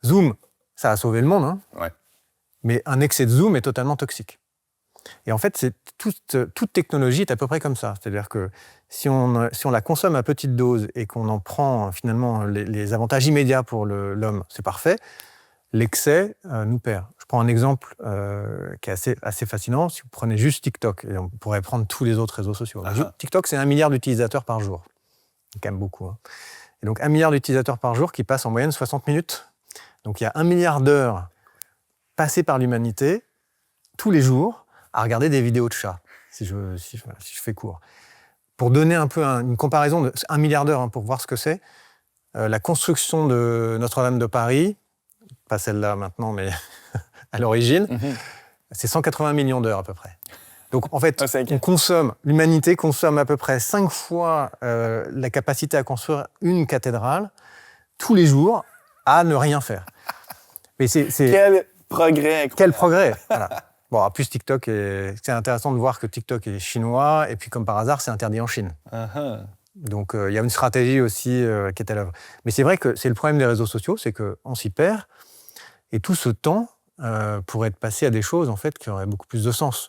Zoom, ça a sauvé le monde, hein, Ouais. mais un excès de zoom est totalement toxique. Et en fait, toute technologie est à peu près comme ça. C'est-à-dire que si on la consomme à petite dose et qu'on en prend finalement les avantages immédiats pour l'homme, c'est parfait. L'excès nous perd. Je prends un exemple qui est assez fascinant. Si vous prenez juste TikTok, et on pourrait prendre tous les autres réseaux sociaux. TikTok, c'est 1 milliard d'utilisateurs par jour. C'est quand même beaucoup. Hein. Et donc 1 milliard d'utilisateurs par jour qui passent en moyenne 60 minutes. Donc il y a 1 milliard d'heures passées par l'humanité tous les jours à regarder des vidéos de chats, si je fais court. Pour donner un peu une comparaison de 1 milliard d'heures, hein, pour voir ce que c'est, la construction de Notre-Dame de Paris, pas celle-là maintenant, mais à l'origine, c'est 180 millions d'heures à peu près. Donc en fait, l'humanité consomme à peu près 5 fois la capacité à construire une cathédrale tous les jours à ne rien faire. Mais Quel progrès incroyable. Quel progrès, voilà. Bon, en plus, c'est intéressant de voir que TikTok est chinois, et puis comme par hasard, c'est interdit en Chine. Donc, il y a une stratégie aussi qui est à l'œuvre. Mais c'est vrai que c'est le problème des réseaux sociaux, c'est qu'on s'y perd, et tout ce temps pourrait être passé à des choses, en fait, qui auraient beaucoup plus de sens.